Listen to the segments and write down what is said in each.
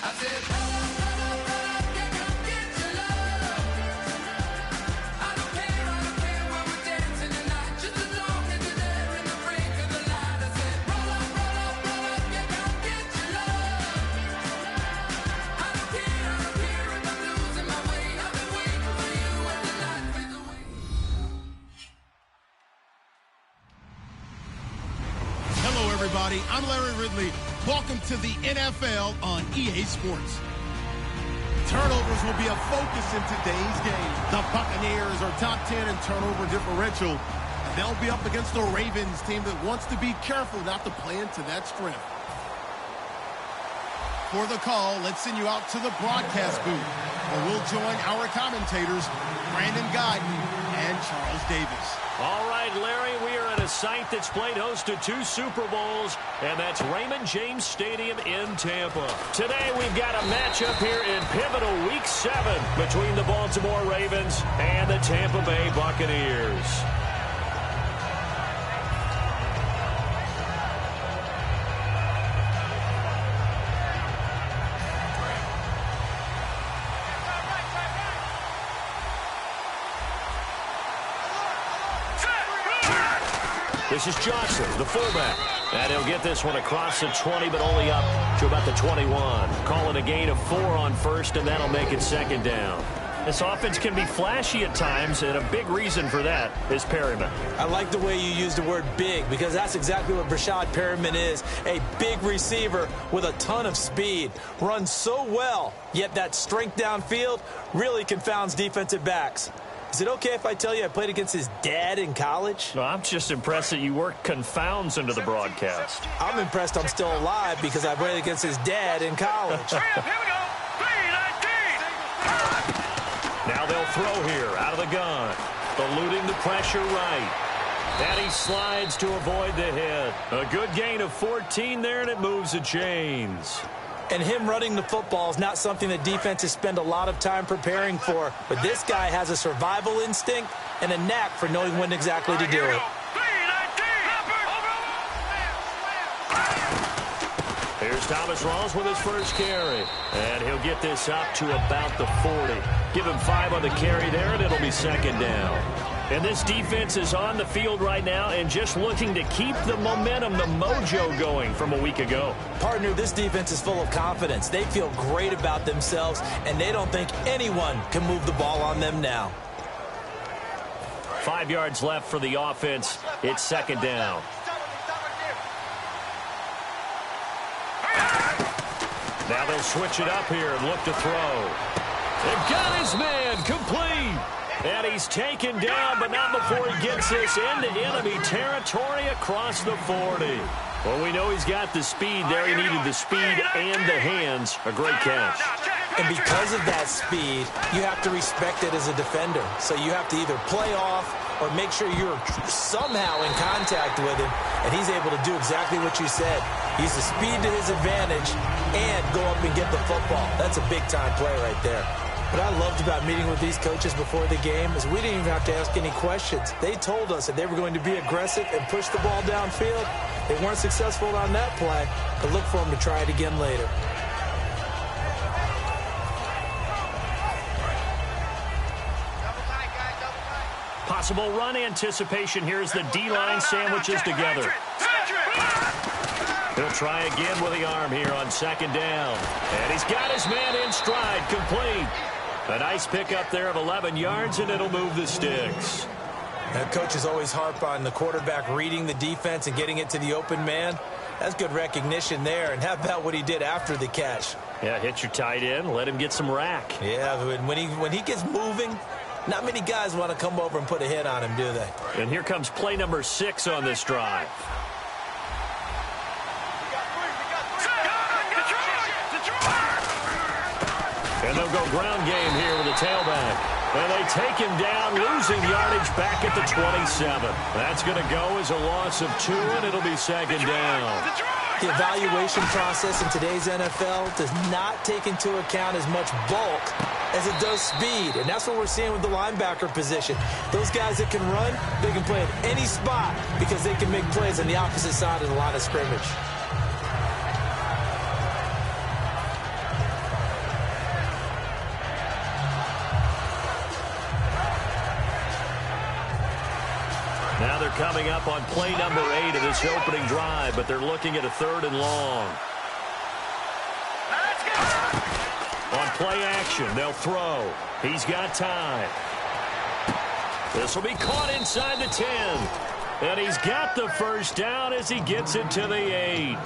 I said, brother, you come get your love. I don't care where we're dancing tonight, just as long as you're there in the brink of the light. I said, brother, you come get your love. I don't care if I'm losing my way. I've been waiting for you and the light fades away. Hello, everybody. I'm Larry Ridley. Welcome to the NFL on EA Sports. Turnovers will be a focus in today's game. The Buccaneers are top 10 in turnover differential, and they'll be up against the Ravens team that wants to be careful not to play into that strength. For the call, let's send you out to the broadcast booth, where we'll join our commentators, Brandon Guyton and Charles Davis. All right, Larry, we are at a site that's played host to 2 Super Bowls, and that's Raymond James Stadium in Tampa. Today, we've got a matchup here in pivotal Week 7 between the Baltimore Ravens and the Tampa Bay Buccaneers. This is Johnson, the fullback. And he'll get this one across the 20, but only up to about the 21. Call it a gain of 4 on first, and that'll make it second down. This offense can be flashy at times, and a big reason for that is Perryman. I like the way you use the word big, because that's exactly what Brashad Perryman is. A big receiver with a ton of speed. Runs so well, yet that strength downfield really confounds defensive backs. Is it okay if I tell you I played against his dad in college? Well, I'm just impressed that you work confounds into the broadcast. I'm impressed I'm still alive because I played against his dad in college. Here we go. 3-19. Now they'll throw here out of the gun. Eluding the pressure right. And he slides to avoid the hit. A good gain of 14 there, and it moves the chains. And him running the football is not something that defenses spend a lot of time preparing for. But this guy has a survival instinct and a knack for knowing when exactly to do it. Here's Thomas Rawls with his first carry. And he'll get this up to about the 40. Give him 5 on the carry there, and it'll be second down. And this defense is on the field right now and just looking to keep the momentum, the mojo going from a week ago. Partner, this defense is full of confidence. They feel great about themselves, and they don't think anyone can move the ball on them now. 5 yards left for the offense. It's second down. Now they'll switch it up here and look to throw. They've got his man complete. And he's taken down, but not before he gets this into enemy territory across the 40. Well, we know he's got the speed there. He needed the speed and the hands. A great catch. And because of that speed, you have to respect it as a defender. So you have to either play off or make sure you're somehow in contact with him. And he's able to do exactly what you said. Use the speed to his advantage and go up and get the football. That's a big-time play right there. What I loved about meeting with these coaches before the game is we didn't even have to ask any questions. They told us that they were going to be aggressive and push the ball downfield. They weren't successful on that play, but look for them to try it again later. Possible run anticipation here as the D-line sandwiches together. He'll try again with the arm here on second down. And he's got his man in stride, complete. A nice pickup there of 11 yards, and it'll move the sticks. That coach is always harp on the quarterback reading the defense and getting it to the open man. That's good recognition there. And how about what he did after the catch? Yeah, hit your tight end, let him get some rack. Yeah, when he gets moving, not many guys want to come over and put a hit on him, do they? And here comes play number 6 on this drive. And they'll go ground game here with the tailback. And they take him down, losing yardage back at the 27. That's going to go as a loss of 2, and it'll be second down. The evaluation process in today's NFL does not take into account as much bulk as it does speed. And that's what we're seeing with the linebacker position. Those guys that can run, they can play at any spot because they can make plays on the opposite side of the line of scrimmage. coming up on play number 8 of this opening drive, but they're looking at a 3rd and long. On play action, they'll throw. He's got time. This will be caught inside the 10. And he's got the first down as he gets it to the 8.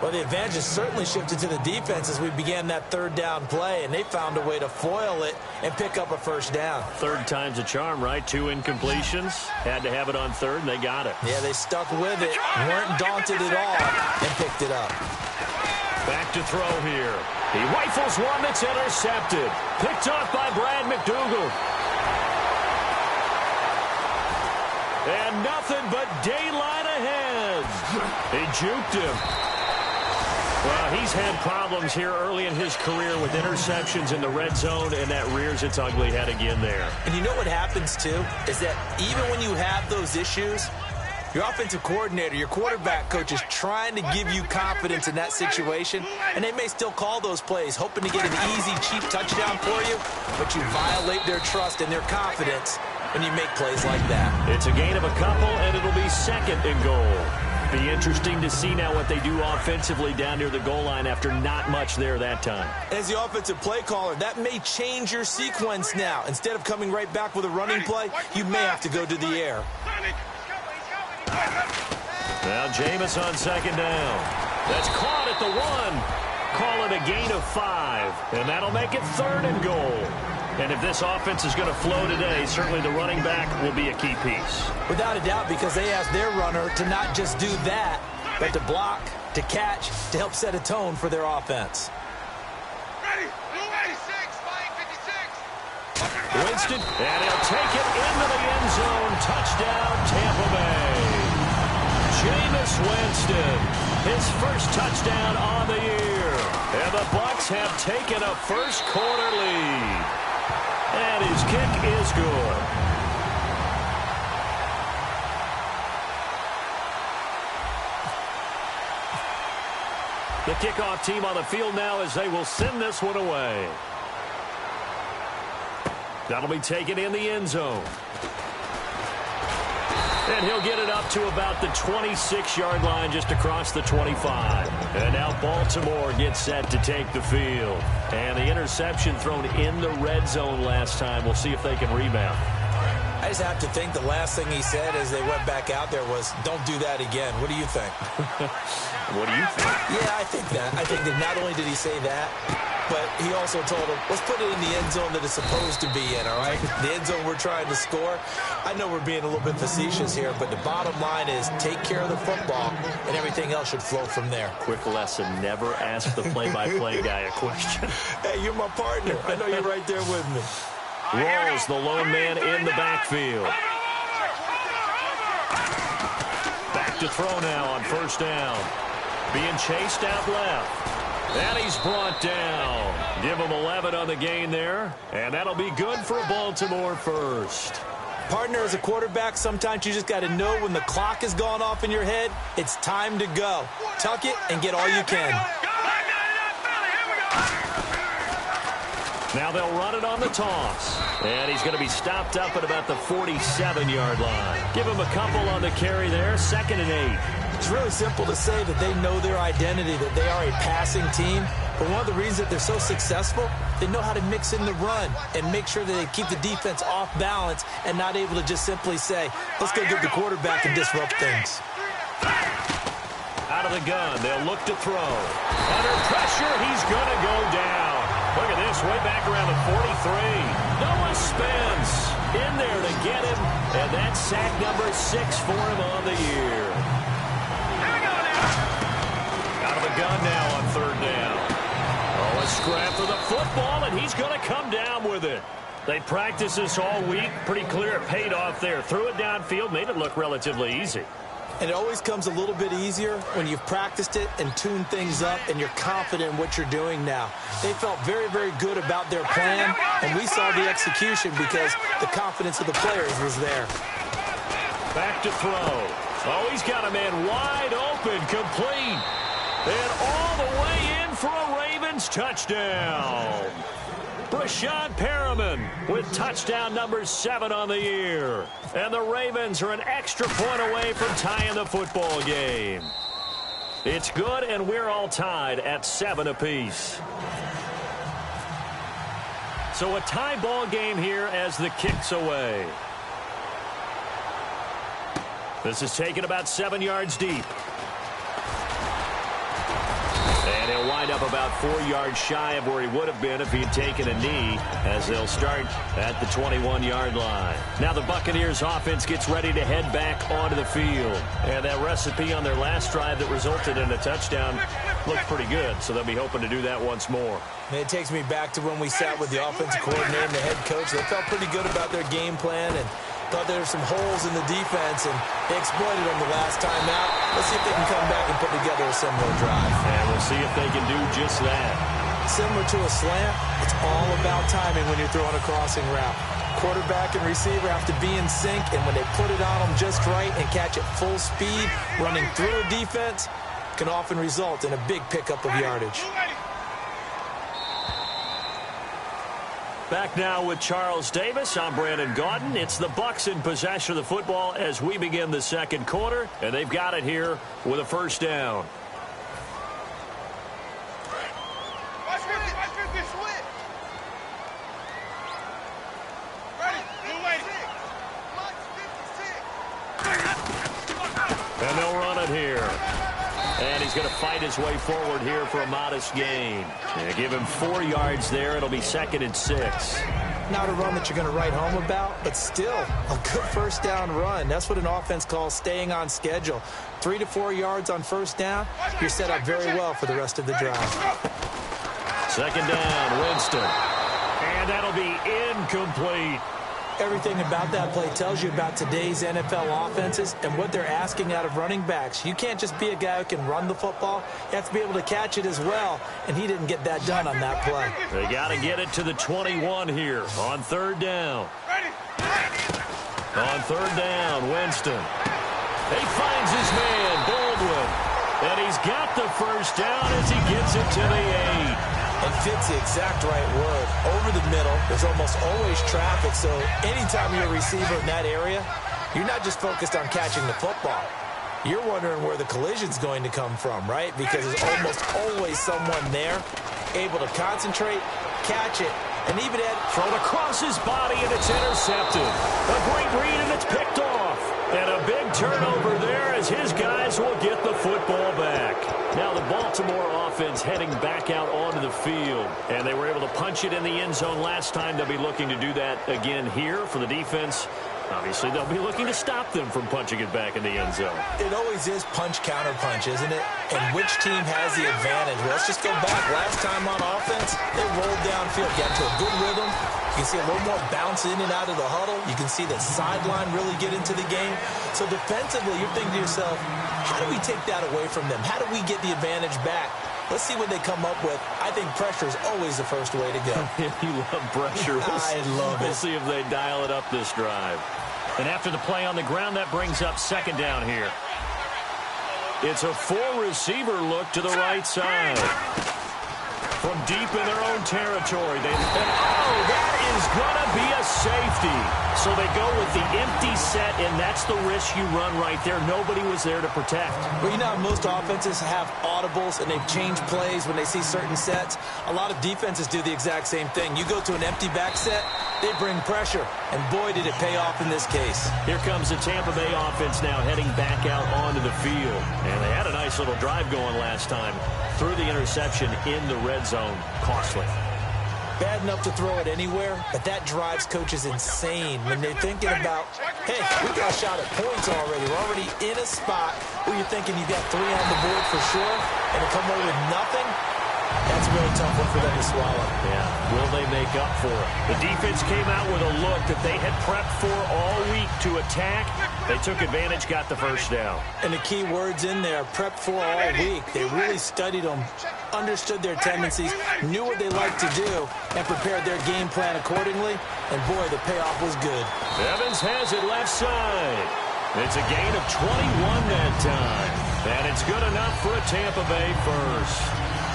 Well, the advantage has certainly shifted to the defense as we began that 3rd down play, and they found a way to foil it and pick up a first down. 3rd time's a charm, right? 2 incompletions. Had to have it on 3rd, and they got it. Yeah, they stuck with it, weren't daunted at all, and picked it up. Back to throw here. He rifles one that's intercepted. Picked off by Brad McDougal. And nothing but daylight ahead. He juked him. Well, he's had problems here early in his career with interceptions in the red zone, and that rears its ugly head again there. And you know what happens, too, is that even when you have those issues, your offensive coordinator, your quarterback coach is trying to give you confidence in that situation, and they may still call those plays, hoping to get an easy, cheap touchdown for you, but you violate their trust and their confidence when you make plays like that. It's a gain of a couple, and it'll be 2nd and goal. Be interesting to see now what they do offensively down near the goal line after not much there that time. As the offensive play caller, that may change your sequence now. Instead of coming right back with a running play, you may have to go to the air. Now Jameis on 2nd down. That's caught at the 1. Call it a gain of 5, and that'll make it 3rd and goal. And if this offense is going to flow today, certainly the running back will be a key piece. Without a doubt, because they ask their runner to not just do that, but to block, to catch, to help set a tone for their offense. Ready? Winston, and he'll take it into the end zone. Touchdown, Tampa Bay. Jameis Winston, his first touchdown on the year. And the Bucs have taken a first-quarter lead. And his kick is good. The kickoff team on the field now as they will send this one away. That'll be taken in the end zone. And he'll get it up to about the 26-yard line, just across the 25. And now Baltimore gets set to take the field. And the interception thrown in the red zone last time. We'll see if they can rebound. I just have to think the last thing he said as they went back out there was, don't do that again. What do you think? What do you think? Yeah, I think that. I think that not only did he say that, but he also told him, let's put it in the end zone that it's supposed to be in, all right? The end zone we're trying to score. I know we're being a little bit facetious here, but the bottom line is take care of the football, and everything else should flow from there. Quick lesson, never ask the play-by-play guy a question. Hey, you're my partner. I know you're right there with me. Rolls the lone man in the backfield. Back to throw now on 1st down. Being chased out left. And he's brought down. Give him 11 on the gain there. And that'll be good for Baltimore first. Partner, as a quarterback, sometimes you just got to know when the clock has gone off in your head, it's time to go. Tuck it and get all you can. Now they'll run it on the toss. And he's going to be stopped up at about the 47-yard line. Give him a couple on the carry there. 2nd and 8. It's really simple to say that they know their identity, that they are a passing team. But one of the reasons that they're so successful, they know how to mix in the run and make sure that they keep the defense off balance and not able to just simply say, let's go get the quarterback and disrupt things. Out of the gun, they'll look to throw. Under pressure, he's going to go down. Look at this, way back around the 43. Noah Spence in there to get him, and that's sack number 6 for him on the year. Out of the gun now on 3rd down. Oh, a scrap for the football, and he's going to come down with it. They practiced this all week. Pretty clear it paid off there. Threw it downfield, made it look relatively easy. And it always comes a little bit easier when you've practiced it and tuned things up and you're confident in what you're doing now. They felt very, very good about their plan, and we saw the execution because the confidence of the players was there. Back to throw. Oh, he's got a man wide open, complete. And all the way in for a Ravens touchdown. Brashad Perriman with touchdown number 7 on the year. And the Ravens are an extra point away from tying the football game. It's good, and we're all tied at 7 apiece. So a tie ball game here as the kick's away. This is taken about 7 yards deep. And he'll wind up about 4 yards shy of where he would have been if he had taken a knee, as they'll start at the 21-yard line. Now the Buccaneers offense gets ready to head back onto the field. And that recipe on their last drive that resulted in a touchdown looked pretty good, so they'll be hoping to do that once more. And it takes me back to when we sat with the offensive coordinator and the head coach. They felt pretty good about their game plan and thought there were some holes in the defense, and they exploited them the last time out. Let's see if they can come back and put together a similar drive. And we'll see if they can do just that. Similar to a slant, it's all about timing when you're throwing a crossing route. Quarterback and receiver have to be in sync, and when they put it on them just right and catch it full speed, running through a defense can often result in a big pickup of yardage. Back now with Charles Davis. I'm Brandon Gaudin. It's the Bucs in possession of the football as we begin the second quarter, and they've got it here with a first down. And they'll run it here. And he's going to fight his way forward here for a modest gain. Yeah, give him 4 yards there. It'll be 2nd and 6. Not a run that you're going to write home about, but still a good first down run. That's what an offense calls staying on schedule. 3 to 4 yards on first down, you're set up very well for the rest of the drive. 2nd down, Winston. And that'll be incomplete. Everything about that play tells you about today's NFL offenses and what they're asking out of running backs. You can't just be a guy who can run the football. You have to be able to catch it as well, and he didn't get that done on that play. They got to get it to the 21 here on 3rd down. On 3rd down, Winston. He finds his man, Baldwin. And he's got the first down as he gets it to the 8. And fits the exact right word. Over the middle, there's almost always traffic, so anytime you're a receiver in that area, you're not just focused on catching the football. You're wondering where the collision's going to come from, right? Because there's almost always someone there able to concentrate, catch it, and even thrown across his body, and it's intercepted. A great read, and it's picked off. And a big turnover there as his guys will get the football back. Now the Baltimore offense heading back out onto the field. And they were able to punch it in the end zone last time. They'll be looking to do that again here for the defense. Obviously, they'll be looking to stop them from punching it back in the end zone. It always is punch-counter-punch, isn't it? And which team has the advantage? Well, let's just go back. Last time on offense, they rolled downfield, got to a good rhythm. You can see a little more bounce in and out of the huddle. You can see the sideline really get into the game. So defensively, you're thinking to yourself, how do we take that away from them? How do we get the advantage back? Let's see what they come up with. I think pressure is always the first way to go. You love pressure. I love it. We'll see if they dial it up this drive. And after the play on the ground, that brings up 2nd down here. It's a 4-receiver look to the right side. From deep in their own territory. That is going to be a safety. So they go with the empty set, and that's the risk you run right there. Nobody was there to protect. Well, you know how most offenses have audibles, and they've changed plays when they see certain sets. A lot of defenses do the exact same thing. You go to an empty back set, they bring pressure, and boy, did it pay off in this case. Here comes the Tampa Bay offense now heading back out onto the field. And they had a nice little drive going last time. Through the interception in the red zone. Costly. Bad enough to throw it anywhere, but that drives coaches insane when they're thinking about, hey, we got a shot at points already. We're already in a spot where you're thinking you got 3 on the board for sure, and to come away with nothing, that's a really tough one for them to swallow. Yeah, will they make up for it? The defense came out with a look that they had prepped for all week to attack. They took advantage, got the first down. And the key words in there, prepped for all week. They really studied them, understood their tendencies, knew what they like to do, and prepared their game plan accordingly. And boy, the payoff was good. Evans has it left side. It's a gain of 21 that time. And it's good enough for a Tampa Bay first.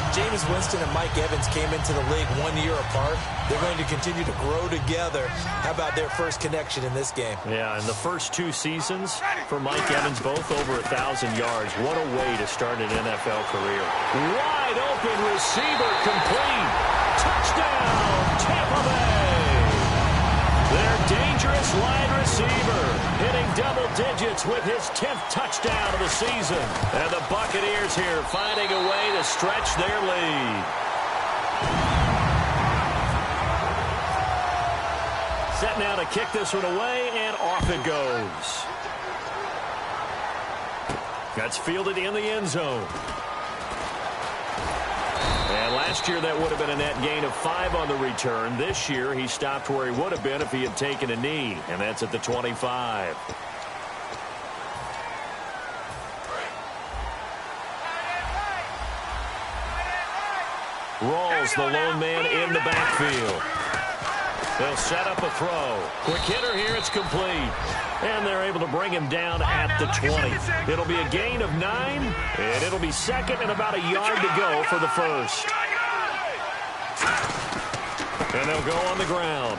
Jameis Winston and Mike Evans came into the league 1 year apart. They're going to continue to grow together. How about their first connection in this game? Yeah, in the first 2 seasons for Mike Evans, both over 1,000 yards. What a way to start an NFL career. Wide open receiver, complete. Touchdown, Tampa Bay. Their dangerous wide receiver hitting double digits with his 10th touchdown of the season. And the Buccaneers here finding a way to stretch their lead. Set now to kick this one away, and off it goes. That's fielded in the end zone. And last year that would have been a net gain of 5 on the return. This year he stopped where he would have been if he had taken a knee, and that's at the 25. Rawls, the lone man in the backfield. They'll set up a throw. Quick hitter here, it's complete. And they're able to bring him down at the 20. It'll be a gain of 9, and it'll be second and about a yard to go for the first. And they'll go on the ground.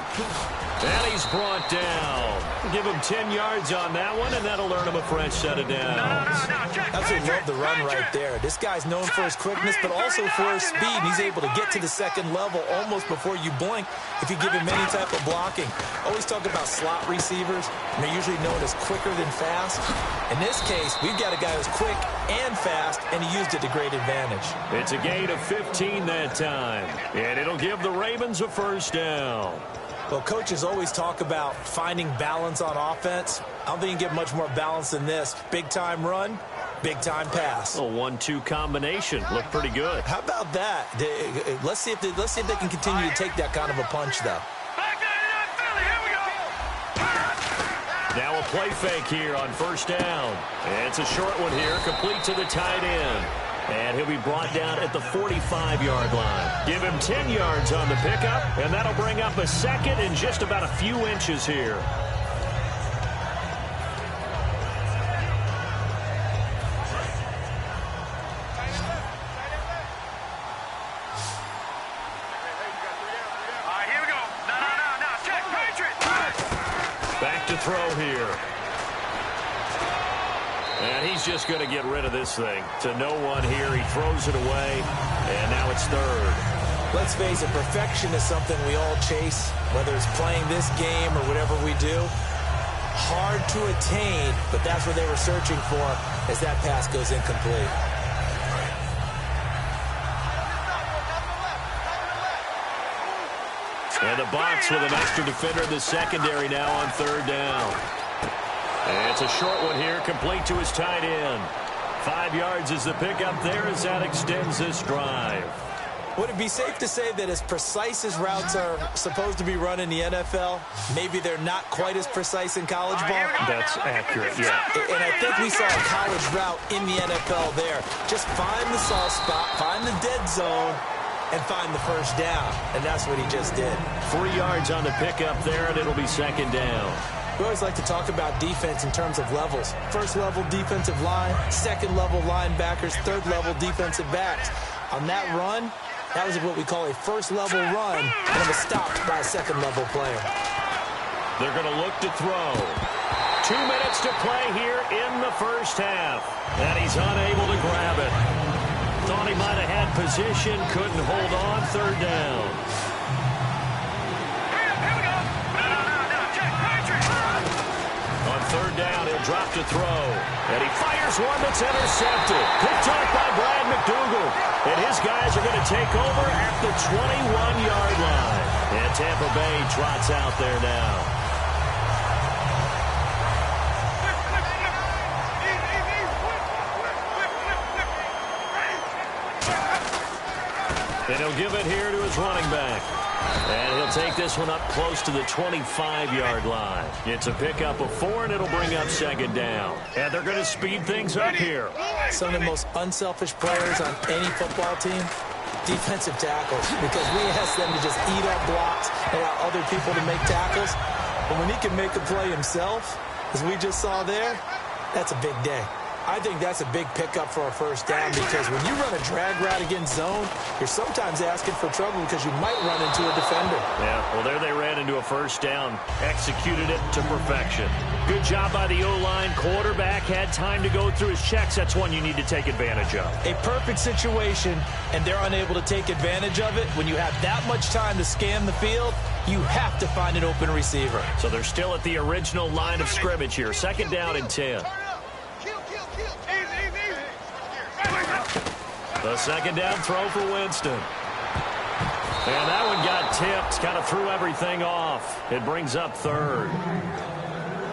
And he's brought down. Give him 10 yards on that one, and that'll earn him a fresh set of downs. Absolutely love the run right there. This guy's known for his quickness, but also for his speed. He's able to get to the second level almost before you blink if you give him any type of blocking. Always talk about slot receivers, and they're usually known as quicker than fast. In this case, we've got a guy who's quick and fast, and he used it to great advantage. It's a gain of 15 that time, and it'll give the Ravens a first down. Well, coaches always talk about finding balance on offense. I don't think you can get much more balance than this. Big-time run, big-time pass. A 1-2 combination. Looked pretty good. How about that? Let's see if they can continue to take that kind of a punch, though. Now a play fake here on first down. And it's a short one here, complete to the tight end. And he'll be brought down at the 45-yard line. Give him 10 yards on the pickup, and that'll bring up a second and just about a few inches here. Back to throw here. And he's just going to get rid of this thing. To no one here. He throws it away, and now it's third. Let's face it, perfection is something we all chase, whether it's playing this game or whatever we do. Hard to attain, but that's what they were searching for as that pass goes incomplete. And the box with an extra defender in the secondary now on third down. And it's a short one here, complete to his tight end. 5 yards is the pickup there as that extends this drive. Would it be safe to say that as precise as routes are supposed to be run in the NFL, maybe they're not quite as precise in college ball? That's accurate, yeah. And I think we saw a college route in the NFL there. Just find the soft spot, find the dead zone, and find the first down. And that's what he just did. 3 yards on the pickup there, and it'll be second down. We always like to talk about defense in terms of levels. First level defensive line, second level linebackers, third level defensive backs. On that run, that was what we call a first level run, and it was stopped by a second level player. They're going to look to throw. 2 minutes to play here in the first half. And he's unable to grab it. Thought he might have had position, couldn't hold on, third down. On third down, he'll drop to throw. And he fires one that's intercepted. Picked off by Brad McDougal. And his guys are going to take over at the 21-yard line. And Tampa Bay trots out there now. And he'll give it here to his running back. And he'll take this one up close to the 25-yard line. It's a pickup of 4, and it'll bring up second down. And they're going to speed things up here. Some of the most unselfish players on any football team, defensive tackles, because we ask them to just eat up blocks and allow other people to make tackles. But when he can make a play himself, as we just saw there, that's a big day. I think that's a big pickup for a first down because when you run a drag route against zone, you're sometimes asking for trouble because you might run into a defender. Yeah, well, there they ran into a first down. Executed it to perfection. Good job by the O-line. Quarterback had time to go through his checks. That's one you need to take advantage of. A perfect situation, and they're unable to take advantage of it. When you have that much time to scan the field, you have to find an open receiver. So they're still at the original line of scrimmage here. Second down and 10. The second down throw for Winston. And that one got tipped. Kind of threw everything off. It brings up third.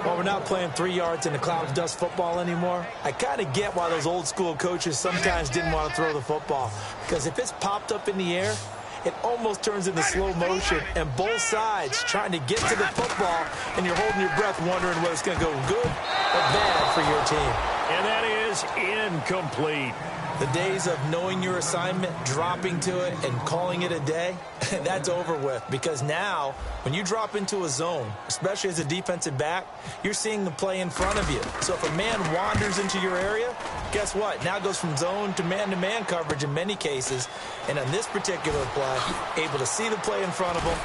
Well, we're not playing 3 yards in a cloud of dust football anymore. I kind of get why those old school coaches sometimes didn't want to throw the football. Because if it's popped up in the air, it almost turns into slow motion. And both sides trying to get to the football, and you're holding your breath wondering whether it's going to go good or bad for your team. And that is incomplete. The days of knowing your assignment, dropping to it, and calling it a day, that's over with. Because now, when you drop into a zone, especially as a defensive back, you're seeing the play in front of you. So if a man wanders into your area, guess what? Now it goes from zone to man coverage in many cases. And on this particular play, able to see the play in front of him,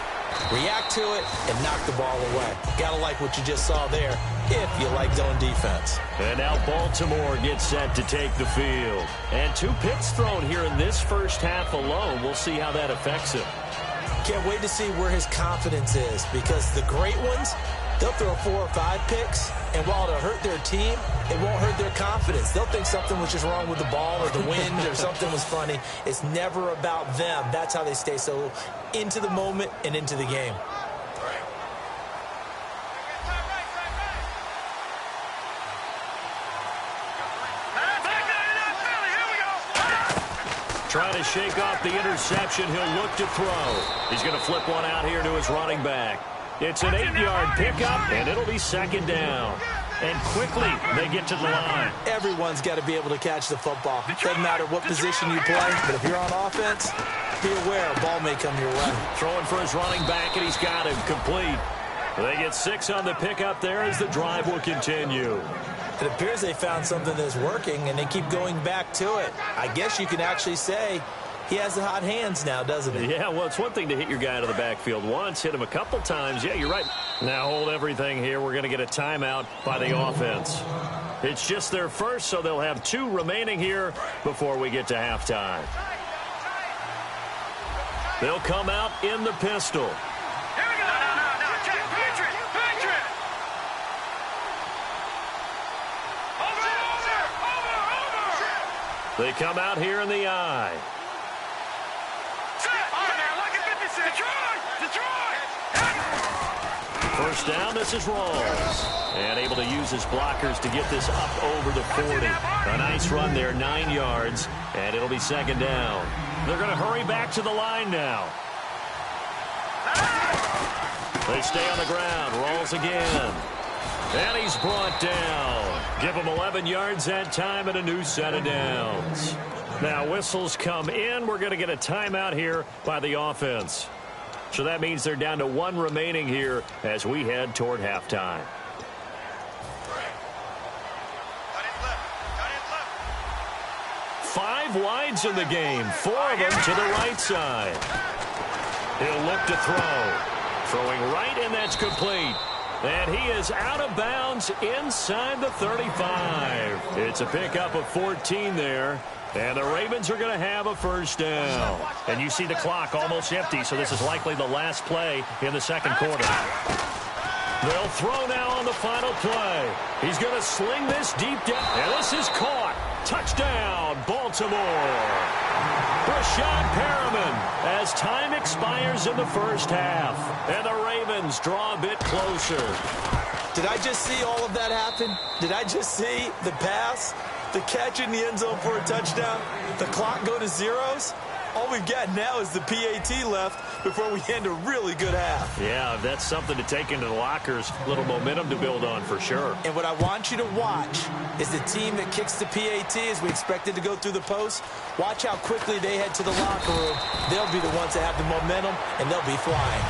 react to it, and knock the ball away. Gotta like what you just saw there, if you like zone defense. And now Baltimore gets set to take the field. And 2 picks thrown here in this first half alone. We'll see how that affects him. Can't wait to see where his confidence is, because the great ones, they'll throw 4 or 5 picks, and while it'll hurt their team, it won't hurt their confidence. They'll think something was just wrong with the ball or the wind or something was funny. It's never about them. That's how they stay so into the moment and into the game. Trying to shake off the interception. He'll look to throw. He's going to flip one out here to his running back. It's an 8-yard pickup, and it'll be second down. And quickly, they get to the line. Everyone's got to be able to catch the football. Doesn't matter what position you play, but if you're on offense, be aware a ball may come your way. Throwing for his running back, and he's got him complete. They get 6 on the pickup there as the drive will continue. It appears they found something that's working, and they keep going back to it. I guess you can actually say he has the hot hands now, doesn't he? Yeah, well, it's one thing to hit your guy out of the backfield once, hit him a couple times. Yeah, you're right. Now hold everything here. We're going to get a timeout by the offense. It's just their first, so they'll have 2 remaining here before we get to halftime. They'll come out in the pistol. Here we go. No. Check. Patriot. Over. They come out here in the eye. First down, this is Rawls. And able to use his blockers to get this up over the 40. A nice run there, 9 yards, and it'll be second down. They're going to hurry back to the line now. They stay on the ground. Rawls again. And he's brought down. Give him 11 yards that time and a new set of downs. Now whistles come in. We're going to get a timeout here by the offense. So that means they're down to 1 remaining here as we head toward halftime. Five wides in the game. 4 of them to the right side. He'll look to throw. Throwing right, and that's complete. And he is out of bounds inside the 35. It's a pickup of 14 there. And the Ravens are going to have a first down. And you see the clock almost empty, so this is likely the last play in the second quarter. They'll throw now on the final play. He's going to sling this deep down. And this is caught. Touchdown, Baltimore. Brashad Perriman as time expires in the first half. And the Ravens draw a bit closer. Did I just see all of that happen? Did I just see the pass, the catch in the end zone for a touchdown, the clock go to zeros? All we've got now is the PAT left before we end a really good half. Yeah, that's something to take into the lockers. A little momentum to build on for sure. And what I want you to watch is the team that kicks the PAT as we expected to go through the post. Watch how quickly they head to the locker room. They'll be the ones that have the momentum, and they'll be flying.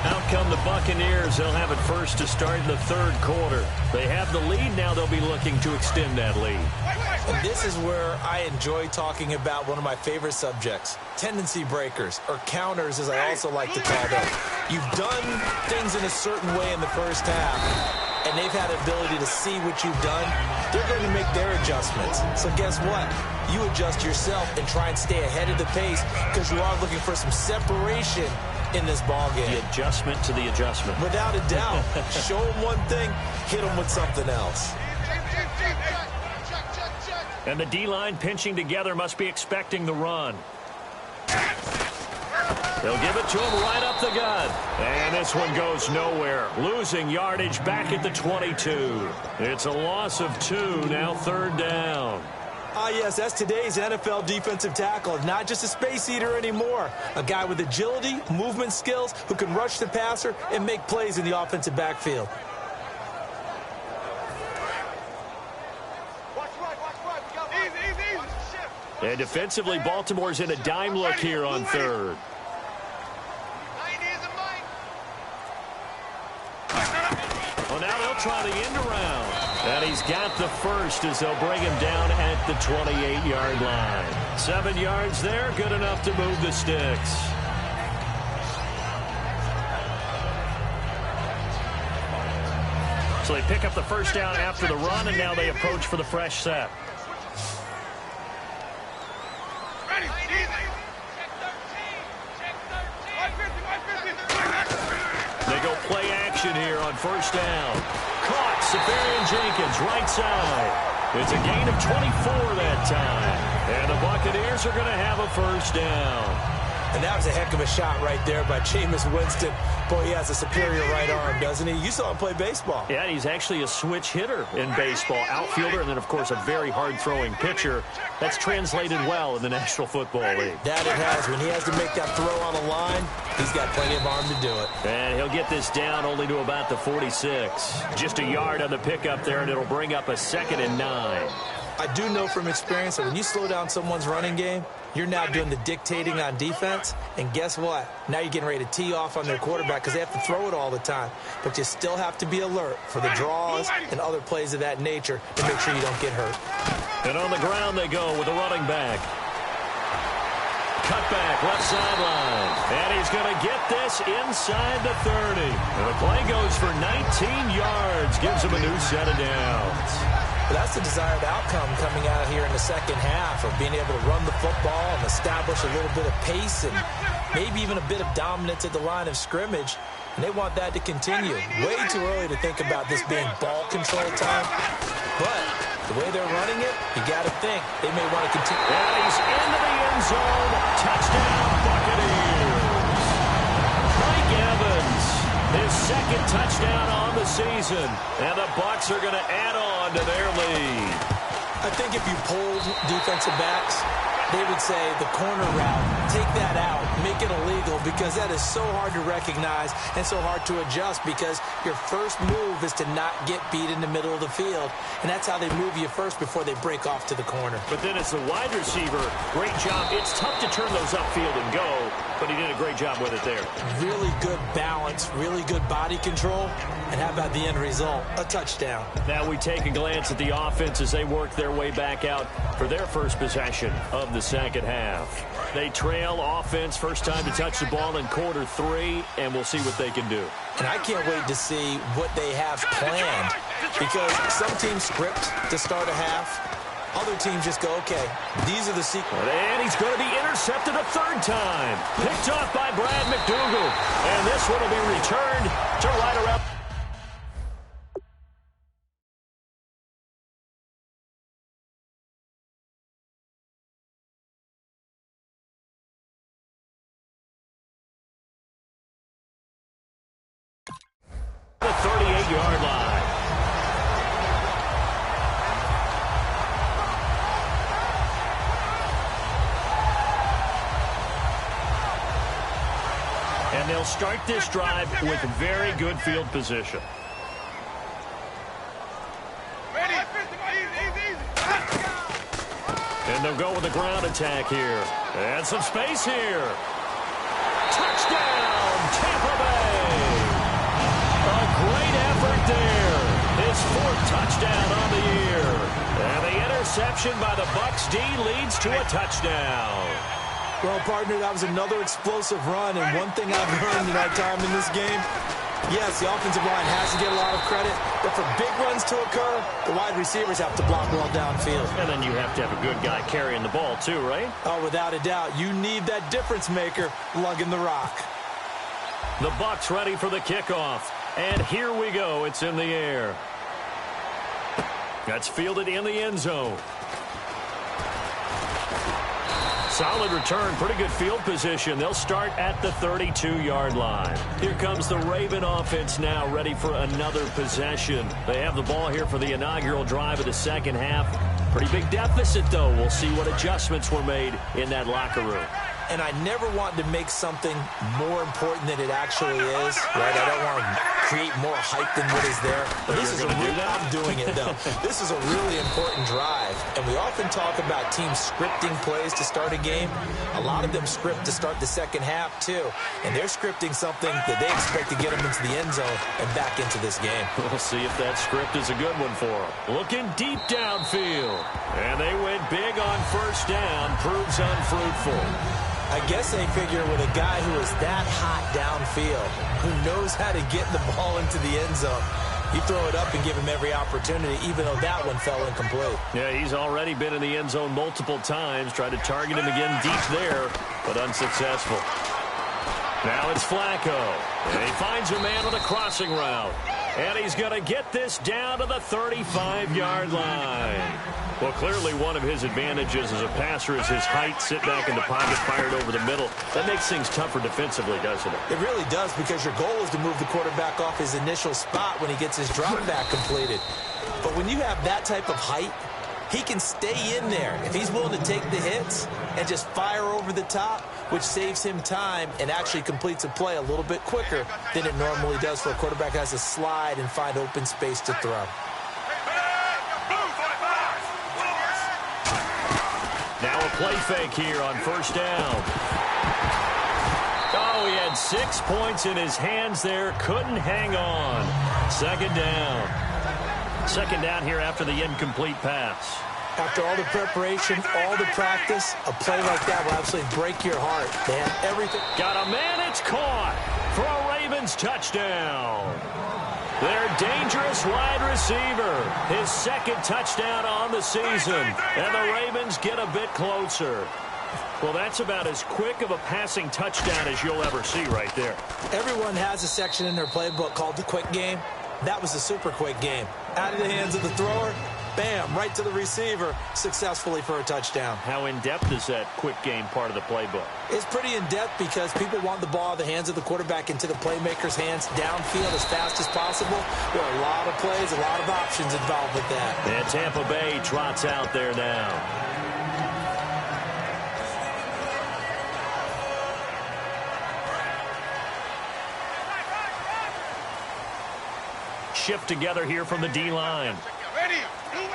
Out come the Buccaneers. They'll have it first to start in the third quarter. They have the lead. Now they'll be looking to extend that lead. And this is where I enjoy talking about one of my favorite subjects, tendency breakers, or counters as I also like to call them. You've done things in a certain way in the first half, and they've had the ability to see what you've done. They're going to make their adjustments. So guess what? You adjust yourself and try and stay ahead of the pace because you are looking for some separation in this ball game. The adjustment to the adjustment. Without a doubt. Show them one thing, hit them with something else. And the D-line pinching together must be expecting the run. They'll give it to him right up the gut. And this one goes nowhere. Losing yardage back at the 22. It's a loss of 2, now third down. Ah, yes, that's today's NFL defensive tackle. Not just a space eater anymore. A guy with agility, movement skills, who can rush the passer and make plays in the offensive backfield. And defensively, Baltimore's in a dime look here on third. Well, now they'll try the end around. And he's got the first as they'll bring him down at the 28-yard line. 7 yards there, good enough to move the sticks. So they pick up the first down after the run, and now they approach for the fresh set. They go play action here on first down. Caught, Safarian Jenkins, right side. It's a gain of 24 that time. And the Buccaneers are going to have a first down. And that was a heck of a shot right there by Jameis Winston. Boy, he has a superior right arm, doesn't he? You saw him play baseball. Yeah, he's actually a switch hitter in baseball. Outfielder, and then, of course, a very hard-throwing pitcher. That's translated well in the National Football League. That it has. When he has to make that throw on a line, he's got plenty of arm to do it. And he'll get this down only to about the 46. Just a yard on the pickup there, and it'll bring up a 2nd and 9. I do know from experience that when you slow down someone's running game, you're now doing the dictating on defense. And guess what? Now you're getting ready to tee off on their quarterback because they have to throw it all the time. But you still have to be alert for the draws and other plays of that nature to make sure you don't get hurt. And on the ground they go with a running back. Cut back, left sideline. And he's going to get this inside the 30. And the play goes for 19 yards. Gives him a new set of downs. But that's the desired outcome coming out here in the second half of being able to run the football and establish a little bit of pace and maybe even a bit of dominance at the line of scrimmage. And they want that to continue. Way too early to think about this being ball control time. But the way they're running it, you got to think they may want to continue. And he's into the end zone. Touchdown, Buccaneers. Mike Evans, his second touchdown on the season. And the Bucs are going to add on to their lead. I think if you polled defensive backs, they would say the corner route, take that out, make it illegal, because that is so hard to recognize and so hard to adjust because your first move is to not get beat in the middle of the field. And that's how they move you first before they break off to the corner. But then as the wide receiver, great job. It's tough to turn those upfield and go, but he did a great job with it there. Really good balance, really good body control. And how about the end result? A touchdown. Now we take a glance at the offense as they work their way back out for their first possession of the second half. They trail offense, first time to touch the ball in quarter 3, and we'll see what they can do. And I can't wait to see what they have planned because some teams script to start a half. Other teams just go, okay, these are the sequences. And he's going to be intercepted a third time. Picked off by Brad McDougal. And this one will be returned to right around. The 38-yard line. And they'll start this drive with very good field position. And they'll go with a ground attack here. And some space here. Touchdown, Tampa Bay. Touchdown on the year. And the interception by the Bucs D leads to a touchdown. Well, partner, that was another explosive run, and one thing I've learned in our time in this game, yes, the offensive line has to get a lot of credit, but for big runs to occur, the wide receivers have to block well downfield. And then you have to have a good guy carrying the ball too, right? Oh, without a doubt. You need that difference maker lugging the rock. The Bucs ready for the kickoff. And here we go. It's in the air. That's fielded in the end zone. Solid return, pretty good field position. They'll start at the 32-yard line. Here comes the Raven offense now, ready for another possession. They have the ball here for the inaugural drive of the second half. Pretty big deficit, though. We'll see what adjustments were made in that locker room. And I never want to make something more important than it actually is, right? I don't want to create more hype than what is there. But this is I'm doing it, though. This is a really important drive. And we often talk about teams scripting plays to start a game. A lot of them script to start the second half, too. And they're scripting something that they expect to get them into the end zone and back into this game. We'll see if that script is a good one for them. Looking deep downfield. And they went big on first down. Proves unfruitful. I guess they figure with a guy who is that hot downfield, who knows how to get the ball into the end zone, you throw it up and give him every opportunity, even though that one fell incomplete. Yeah, he's already been in the end zone multiple times. Tried to target him again deep there, but unsuccessful. Now it's Flacco, and he finds a man with a crossing route. And he's going to get this down to the 35-yard line. Well, clearly one of his advantages as a passer is his height. Sit back in the pocket, fired over the middle. That makes things tougher defensively, doesn't it? It really does, because your goal is to move the quarterback off his initial spot when he gets his drop back completed. But when you have that type of height, he can stay in there if he's willing to take the hits and just fire over the top, which saves him time and actually completes a play a little bit quicker than it normally does for a quarterback who has to slide and find open space to throw. Now a play fake here on first down. Oh, he had 6 points in his hands there. Couldn't hang on. Second down. Second down here after the incomplete pass. After all the preparation, all the practice, a play like that will absolutely break your heart. They have everything. Got a man, it's caught for a Ravens touchdown. Their dangerous wide receiver, his second touchdown on the season, and the Ravens get a bit closer. Well, that's about as quick of a passing touchdown as you'll ever see right there. Everyone has a section in their playbook called the quick game. That was a super quick game. Out of the hands of the thrower, bam, right to the receiver, successfully for a touchdown. How in-depth is that quick game part of the playbook? It's pretty in-depth because people want the ball out of the hands of the quarterback into the playmaker's hands downfield as fast as possible. There are a lot of plays, a lot of options involved with that. And Tampa Bay trots out there now. Shift together here from the D-line.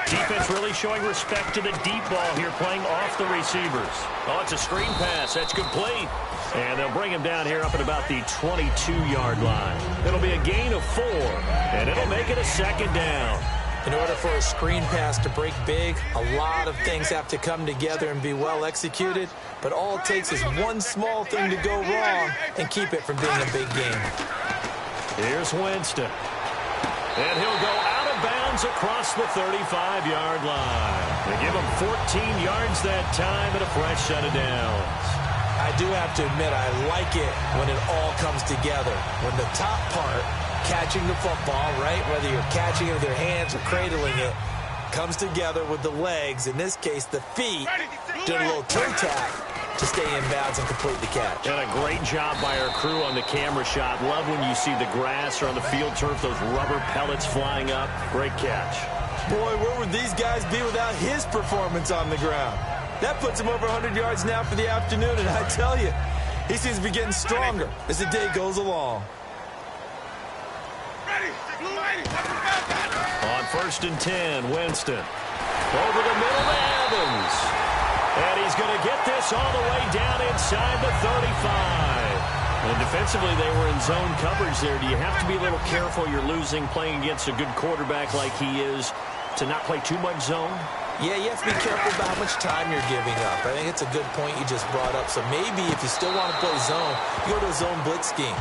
Defense really showing respect to the deep ball here, playing off the receivers. Oh, it's a screen pass. That's complete. And they'll bring him down here up at about the 22-yard line. It'll be a gain of 4, and it'll make it a second down. In order for a screen pass to break big, a lot of things have to come together and be well executed. But all it takes is one small thing to go wrong and keep it from being a big game. Here's Winston. And he'll go out of bounds across the 35-yard line. They give him 14 yards that time and a fresh set of downs. I do have to admit, I like it when it all comes together. When the top part, catching the football, right, whether you're catching it with your hands or cradling it, comes together with the legs, in this case the feet, doing a little toe tap to stay in bounds and complete the catch. And a great job by our crew on the camera shot. Love when you see the grass or on the field turf, those rubber pellets flying up. Great catch. Boy, where would these guys be without his performance on the ground? That puts him over 100 yards now for the afternoon, and I tell you, he seems to be getting stronger as the day goes along. On 1st and 10, Winston. Over the middle to Evans. And he's going to get this all the way down inside the 35. And defensively, they were in zone coverage there. Do you have to be a little careful? You're losing playing against a good quarterback like he is to not play too much zone? Yeah, you have to be careful about how much time you're giving up. I think it's a good point you just brought up. So maybe if you still want to play zone, you go to a zone blitz scheme.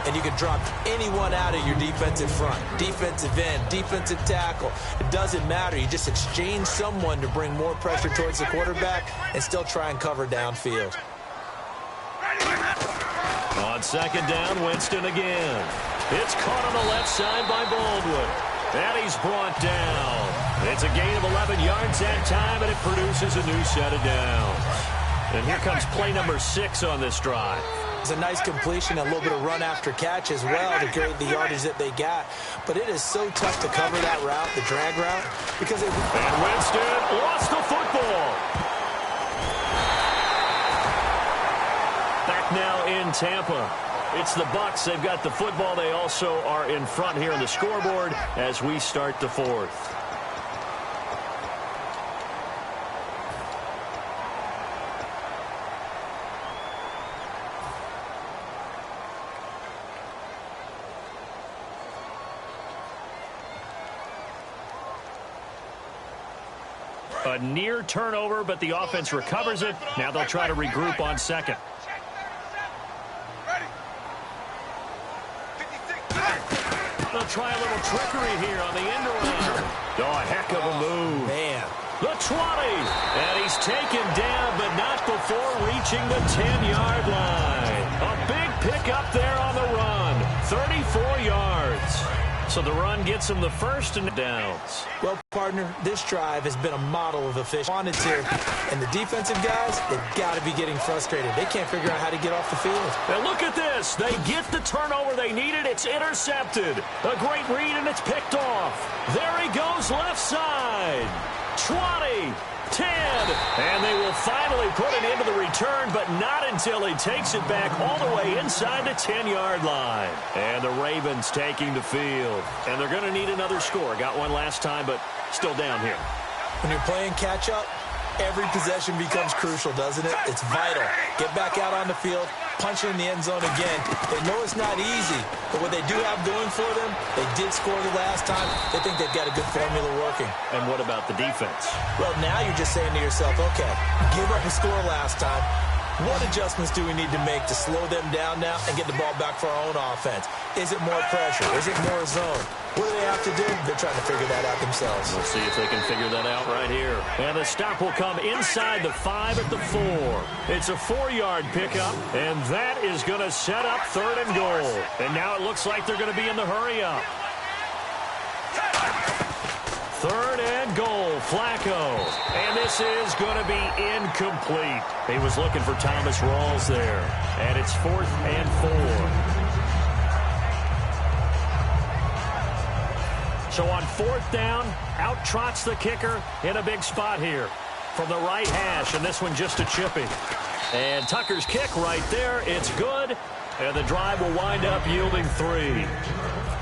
And you can drop anyone out of your defensive front. Defensive end, defensive tackle. It doesn't matter. You just exchange someone to bring more pressure towards the quarterback and still try and cover downfield. On second down, Winston again. It's caught on the left side by Baldwin. And he's brought down. It's a gain of 11 yards that time, and it produces a new set of downs. And here comes play number 6 on this drive. It's a nice completion, a little bit of run after catch as well to create the yardage that they got. But it is so tough to cover that route, the drag route, because it... And Winston lost the football. Back now in Tampa. It's the Bucs. They've got the football. They also are in front here on the scoreboard as we start the fourth. A near turnover, but the offense recovers it. Now they'll try to regroup on second. They'll try a little trickery here on the end around. Oh, a heck of a move. Man. The 20. And he's taken down, but not before reaching the 10-yard line. A big pickup there on the run. 34 yards. So the run gets him the first and downs. Well, partner, this drive has been a model of efficiency. Wanted to, and the defensive guys, they've got to be getting frustrated. They can't figure out how to get off the field. And look at this. They get the turnover they needed. It's intercepted. A great read, and it's picked off. There he goes left side. 20. 10, and they will finally put it into the return, but not until he takes it back all the way inside the 10-yard line. And the Ravens taking the field. And they're going to need another score. Got one last time, but still down here. When you're playing catch-up, every possession becomes crucial, doesn't it? It's vital. Get back out on the field, punch it in the end zone again. They know it's not easy, but what they do have going for them, they did score the last time. They think they've got a good formula working. And what about the defense? Well, now you're just saying to yourself, okay, give up a score last time. What adjustments do we need to make to slow them down now and get the ball back for our own offense? Is it more pressure? Is it more zone? What do they have to do? They're trying to figure that out themselves. We'll see if they can figure that out right here. And the stop will come inside the 5 at the 4. It's a 4-yard pickup, and that is going to set up 3rd and goal. And now it looks like they're going to be in the hurry-up. 3rd and goal, Flacco. And this is going to be incomplete. He was looking for Thomas Rawls there. And it's 4th and 4. So on 4th down, out trots the kicker in a big spot here from the right hash, and this one just a chippy. And Tucker's kick right there, it's good, and the drive will wind up yielding 3.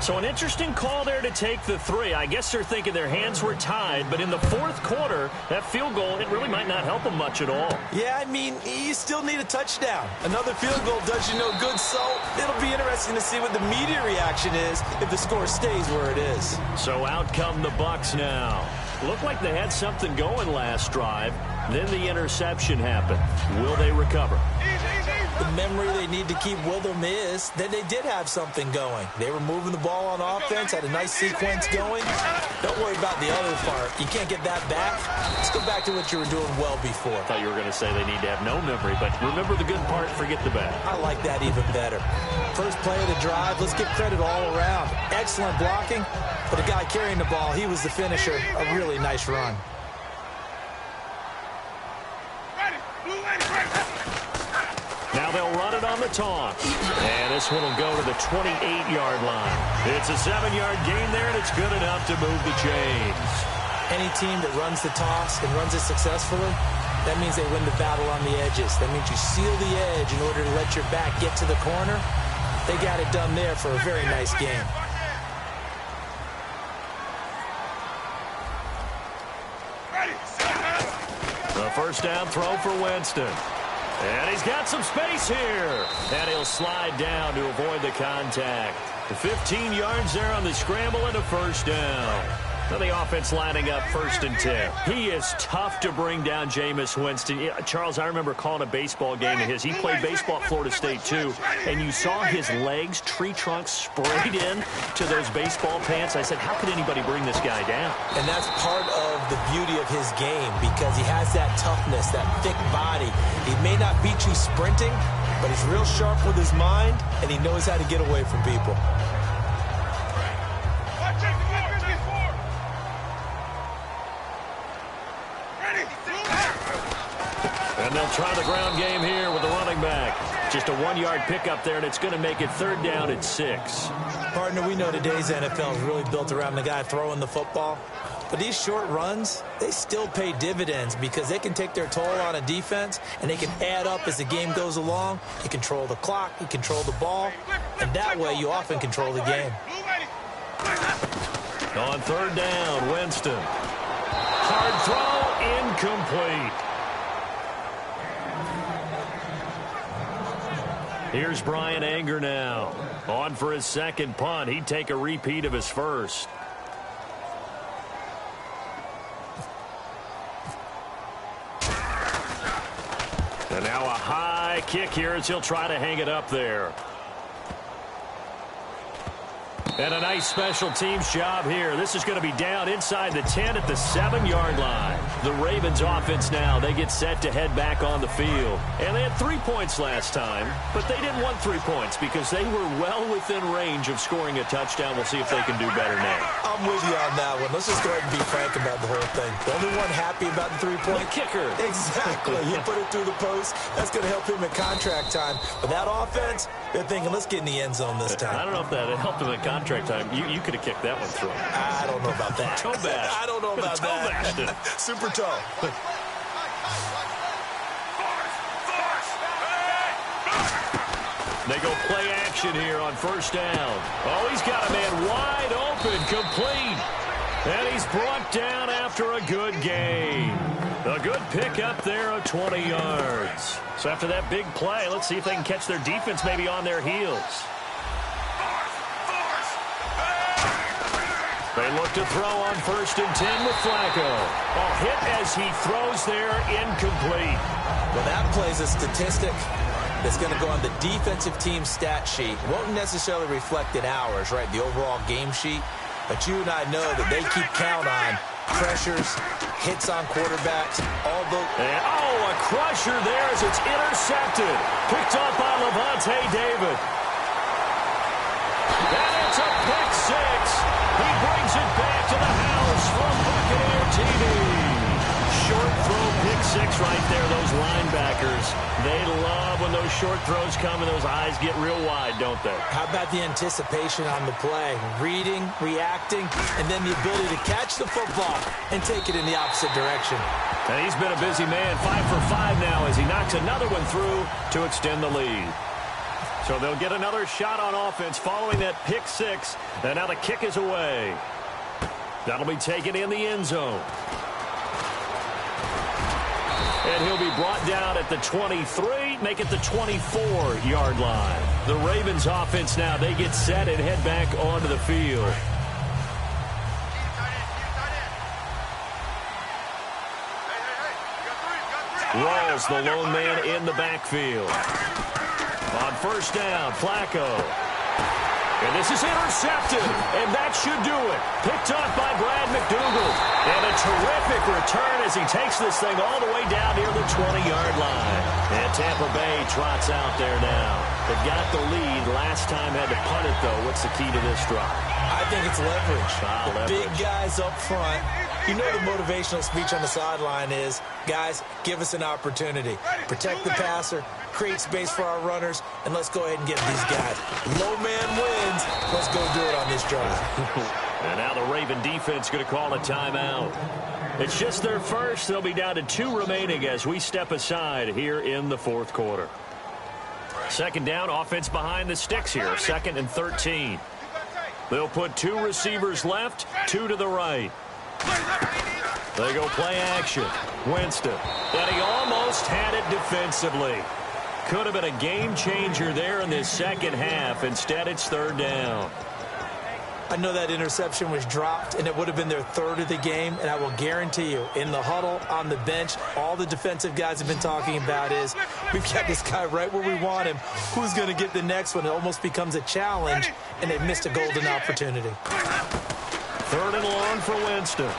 So an interesting call there to take the 3. I guess they're thinking their hands were tied, but in the 4th quarter, that field goal, it really might not help them much at all. Yeah, I mean, you still need a touchdown. Another field goal does you no good, so it'll be interesting to see what the media reaction is if the score stays where it is. So out come the Bucs now. Looked like they had something going last drive. Then the interception happened. Will they recover? The memory they need to keep with them is that they did have something going. They were moving the ball on offense, had a nice sequence going. Don't worry about the other part. You can't get that back. Let's go back to what you were doing well before. I thought you were going to say they need to have no memory, but remember the good part, forget the bad. I like that even better. First play of the drive, let's give credit all around. Excellent blocking, but the guy carrying the ball, he was the finisher. A really nice run. Now they'll run it on the taunt. And this one will go to the 28-yard line. It's a 7-yard gain there, and it's good enough to move the chains. Any team that runs the toss and runs it successfully, that means they win the battle on the edges. That means you seal the edge in order to let your back get to the corner. They got it done there for a very nice game. The first down throw for Winston. And he's got some space here. And he'll slide down to avoid the contact. 15 yards there on the scramble and a first down. So the offense lining up 1st and 10. He is tough to bring down, Jameis Winston. Yeah, Charles, I remember calling a baseball game of his. He played baseball at Florida State, too. And you saw his legs, tree trunks sprayed in to those baseball pants. I said, how could anybody bring this guy down? And that's part of the beauty of his game because he has that toughness, that thick body. He may not beat you sprinting, but he's real sharp with his mind, and he knows how to get away from people. And they'll try the ground game here with the running back. Just a 1-yard pickup there, and it's going to make it 3rd down at 6. Partner, we know today's NFL is really built around the guy throwing the football. But these short runs, they still pay dividends because they can take their toll on a defense, and they can add up as the game goes along. You control the clock, you control the ball, and that way you often control the game. On 3rd down, Winston. Hard throw, incomplete. Here's Brian Anger now. On for his 2nd punt. He'd take a repeat of his first. And now a high kick here as he'll try to hang it up there. And a nice special teams job here. This is going to be down inside the 10 at the 7-yard line. The Ravens offense now, they get set to head back on the field. And they had 3 points last time, but they didn't want 3 points because they were well within range of scoring a touchdown. We'll see if they can do better now. I'm with you on that one. Let's just go ahead and be frank about the whole thing. The only one happy about the 3-point? The kicker. Exactly. He put it through the post. That's going to help him at contract time. But that offense, they're thinking, let's get in the end zone this time. I don't know if that helped him at contract time. You could have kicked that one through. I don't know about that. Toe bash. I don't know about that. Toe bashed it. Super toe. They go play action here on 1st down. Oh, he's got a man wide open, complete. And he's brought down after a good gain. A good pickup there of 20 yards. So after that big play, let's see if they can catch their defense maybe on their heels. They look to throw on 1st and 10 with Flacco. Oh, hit as he throws there, incomplete. Well, that plays a statistic that's going to go on the defensive team stat sheet. Won't necessarily reflect in ours, right, the overall game sheet. But you and I know that they keep count on pressures, hits on quarterbacks, all those. And, a crusher there as it's intercepted. Picked off by Levante David. And it's a pick 6. He brings it back to the house from Buccaneer TV. Short throw, pick 6 right there. Those linebackers, they love when those short throws come and those eyes get real wide, don't they? How about the anticipation on the play? Reading, reacting, and then the ability to catch the football and take it in the opposite direction. And he's been a busy man. 5 for 5 now as he knocks another one through to extend the lead. So they'll get another shot on offense following that pick 6. And now the kick is away. That'll be taken in the end zone. And he'll be brought down at the 23, make it the 24-yard line. The Ravens offense now, they get set and head back onto the field. Rolls the lone man in the backfield. On 1st down, Flacco. And this is intercepted, and that should do it. Picked off by Brad McDougald. And a terrific return as he takes this thing all the way down near the 20-yard line. And Tampa Bay trots out there now. They've got the lead. Last time had to punt it, though. What's the key to this drive? I think it's leverage. Leverage. Big guys up front. You know the motivational speech on the sideline is, guys, give us an opportunity. Protect the passer, create space for our runners, and let's go ahead and get these guys. Low man wins. Let's go do it on this drive. And now the Raven defense going to call a timeout. It's just their first. They'll be down to 2 remaining as we step aside here in the 4th quarter. 2nd down, offense behind the sticks here. 2nd and 13. They'll put 2 receivers left, 2 to the right. They go play action. Winston. And he almost had it defensively. Could have been a game changer there in this second half. Instead, it's third down. I know that interception was dropped, and it would have been their third of the game, and I will guarantee you, in the huddle, on the bench, all the defensive guys have been talking about is, we've got this guy right where we want him. Who's going to get the next one? It almost becomes a challenge, and they missed a golden opportunity. Third and long for Winston.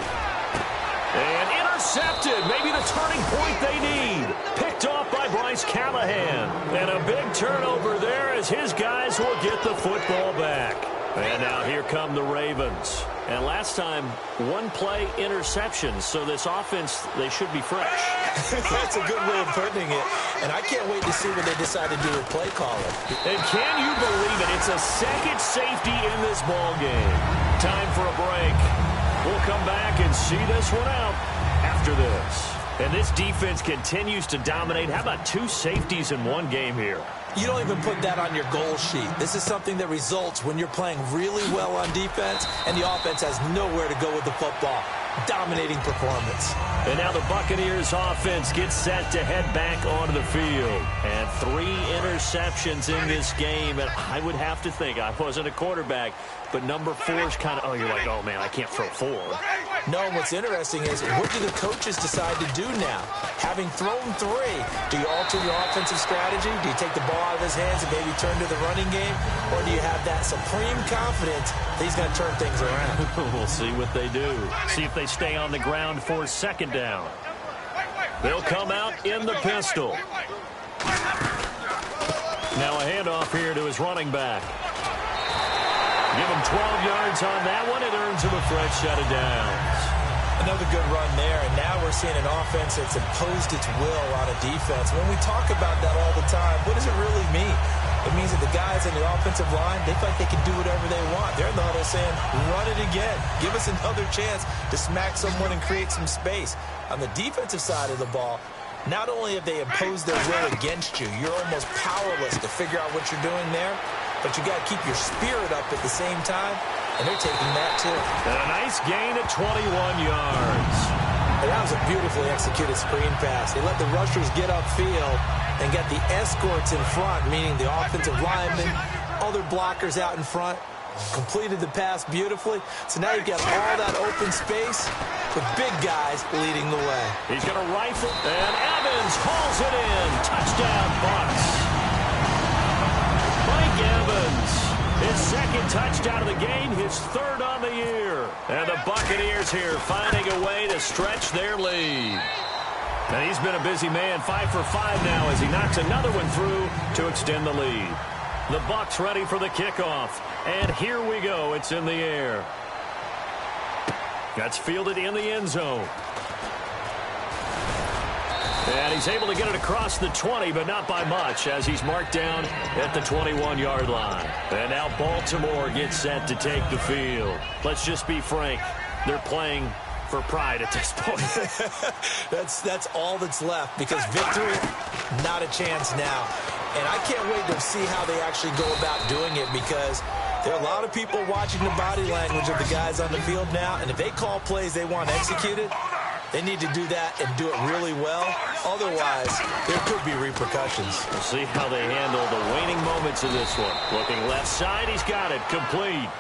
And intercepted. Maybe the turning point they need. Picked off by Bryce Callahan. And a big turnover there as his guys will get the football back. And now here come the Ravens. And last time, one play interceptions. So this offense, they should be fresh. That's a good way of putting it. And I can't wait to see what they decide to do with play calling. And can you believe it? It's a second safety in this ball game. Time for a break. We'll come back and see this one out after this. And this defense continues to dominate. How about two safeties in one game here? You don't even put that on your goal sheet. This is something that results when you're playing really well on defense and the offense has nowhere to go with the football. Dominating performance. And now the Buccaneers offense gets set to head back onto the field. And 3 interceptions in this game. And I would have to think, I wasn't a quarterback, but number 4 is kind of, you're like, oh, man, I can't throw 4. No, what's interesting is, what do the coaches decide to do now? Having thrown 3, do you alter your offensive strategy? Do you take the ball out of his hands and maybe turn to the running game? Or do you have that supreme confidence that he's going to turn things around? We'll see what they do. See if they stay on the ground for second down. They'll come out in the pistol. Now a handoff here to his running back. Give him 12 yards on that one. It earns him a fresh set of downs. Another good run there, and now we're seeing an offense that's imposed its will on a defense. When we talk about that all the time, what does it really mean? It means that the guys in the offensive line, they feel like they can do whatever they want. They're in the huddle saying, run it again. Give us another chance to smack someone and create some space. On the defensive side of the ball, not only have they imposed their will against you, you're almost powerless to figure out what you're doing there, but you got to keep your spirit up at the same time, and they're taking that too. And a nice gain at 21 yards. And that was a beautifully executed screen pass. They let the rushers get upfield and got the escorts in front, meaning the offensive linemen, other blockers out in front, completed the pass beautifully. So now you've got all that open space with big guys leading the way. He's got a rifle, and Evans hauls it in. Touchdown, Bucs. Mike Evans, his second touchdown of the game, his third on the year. And the Buccaneers here finding a way to stretch their lead. And he's been a busy man, 5 for 5 now as he knocks another one through to extend the lead. The Bucs ready for the kickoff. And here we go. It's in the air. That's fielded in the end zone. And he's able to get it across the 20, but not by much, as he's marked down at the 21-yard line. And now Baltimore gets set to take the field. Let's just be frank. They're playing for pride at this point. That's all that's left, because victory, not a chance now. And I can't wait to see how they actually go about doing it, because there are a lot of people watching the body language of the guys on the field now, and if they call plays they want executed, they need to do that and do it really well. Otherwise, there could be repercussions. We'll see how they handle the waning moments of this one. Looking left side, he's got it, complete.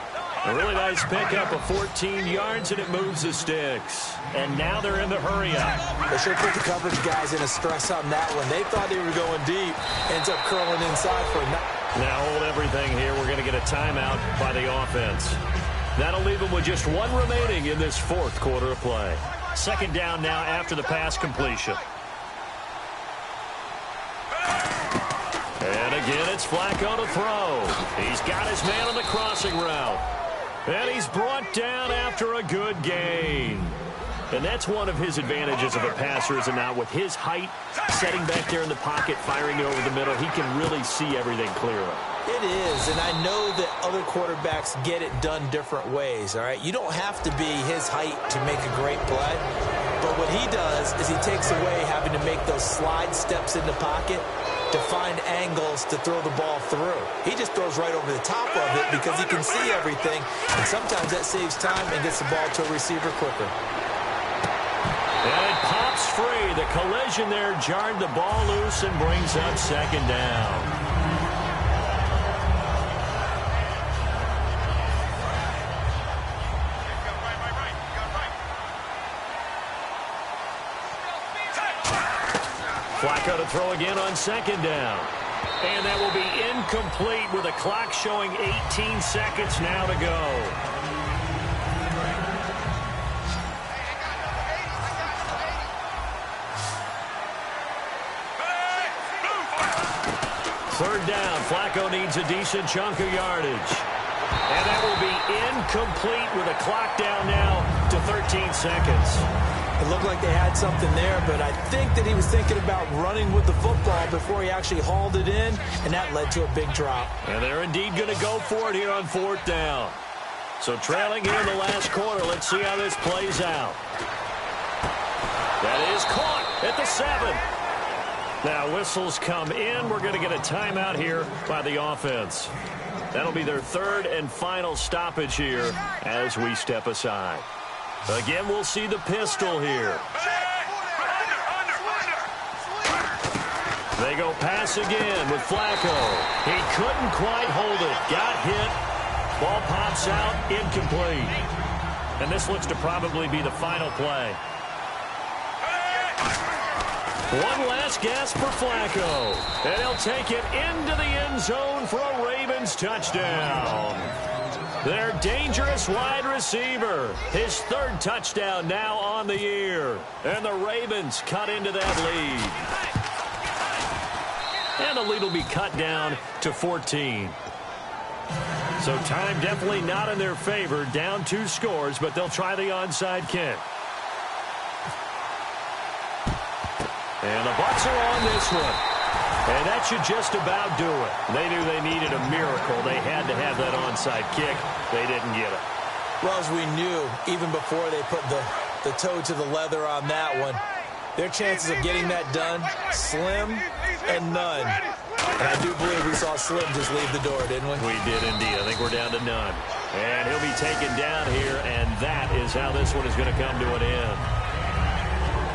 A really nice pickup of 14 yards, and it moves the sticks. And now they're in the hurry-up. They should put the coverage guys in a stress on that one. They thought they were going deep. Ends up curling inside for a Now hold everything here. We're going to get a timeout by the offense. That'll leave them with just one remaining in this fourth quarter of play. Second down now after the pass completion. And again, it's Flacco to throw. He's got his man on the crossing route. And he's brought down after a good gain. And that's one of his advantages of a passer, is it not? With his height, setting back there in the pocket, firing it over the middle, he can really see everything clearly. It is, and I know that other quarterbacks get it done different ways, all right? You don't have to be his height to make a great play. But what he does is he takes away having to make those slide steps in the pocket to find angles to throw the ball through. He just throws right over the top of it because he can see everything, and sometimes that saves time and gets the ball to a receiver quicker. And it pops steps free. The collision there jarred the ball loose and brings up second down. Flacco to throw again on second down. And that will be incomplete with the clock showing 18 seconds now to go. Third down. Flacco needs a decent chunk of yardage. And that will be incomplete with the clock down now to 13 seconds. It looked like they had something there, but I think that he was thinking about running with the football before he actually hauled it in, and that led to a big drop. And they're indeed going to go for it here on fourth down. So trailing here in the last quarter, let's see how this plays out. That is caught at the 7. Now whistles come in. We're going to get a timeout here by the offense. That'll be their third and final stoppage here as we step aside. Again, we'll see the pistol here. They go pass again with Flacco. He couldn't quite hold it. Got hit. Ball pops out. Incomplete. And this looks to probably be the final play. One last gasp for Flacco. And he'll take it into the end zone for a Ravens touchdown. Their dangerous wide receiver. His third touchdown now on the year. And the Ravens cut into that lead. And the lead will be cut down to 14. So time definitely not in their favor. Down 2 scores, but they'll try the onside kick. And the Bucs are on this one. And that should just about do it. They knew they needed a miracle. They had to have that onside kick. They didn't get it. Well, as we knew, even before they put the toe to the leather on that one, their chances of getting that done, slim and none. And I do believe we saw Slim just leave the door, didn't we? We did indeed. I think we're down to none. And he'll be taken down here, and that is how this one is going to come to an end.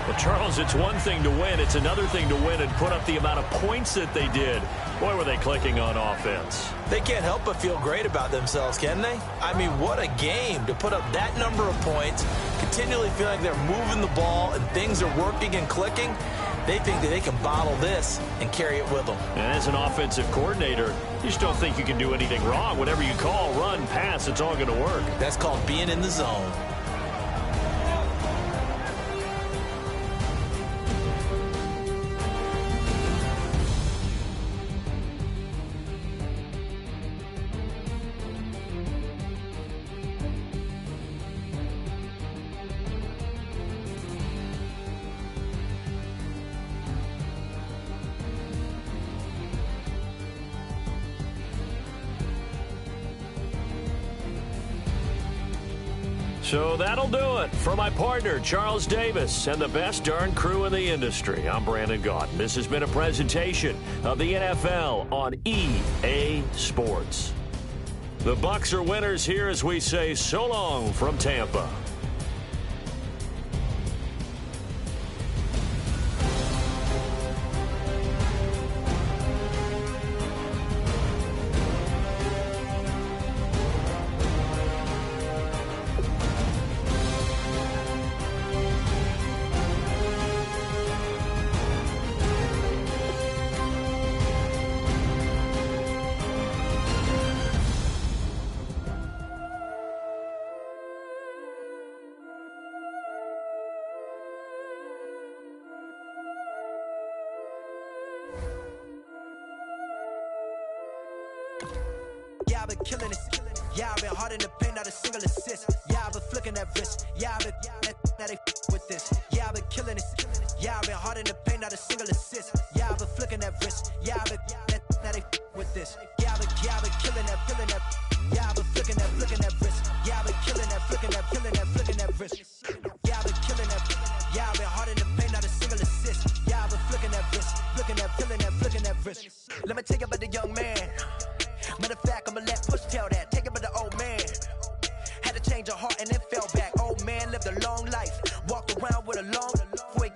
Well, Charles, it's one thing to win. It's another thing to win and put up the amount of points that they did. Boy, were they clicking on offense. They can't help but feel great about themselves, can they? I mean, what a game to put up that number of points, continually feel like they're moving the ball and things are working and clicking. They think that they can bottle this and carry it with them. And as an offensive coordinator, you just don't think you can do anything wrong. Whatever you call, run, pass, it's all going to work. That's called being in the zone. So that'll do it. For my partner, Charles Davis, and the best darn crew in the industry, I'm Brandon Gaudin. This has been a presentation of the NFL on EA Sports. The Bucs are winners here as we say so long from Tampa. Yeah, I've been killing it. Yeah, I've been hard in the paint, not a single assist. Yeah, I've been flicking that wrist. Yeah, I've been now they with this. Yeah, I've been killing it. Yeah, I've been hard in the paint, not a single assist. Yeah, I've been flicking that wrist. Yeah, I've been now they with this. Yeah, I've been killing that, feeling that. Yeah, I've been flicking that wrist. Yeah, I've been killing that, flicking that wrist. Yeah, I've been killing that. Yeah, I've been hard in the paint, not a single assist. Yeah, I've been flicking that wrist, flicking that wrist. Let me tell you about the young man. Matter of fact, I'ma let Push tell that. Take it by the old man. Had to change her heart and then fell back. Old man lived a long life. Walked around with a long wig.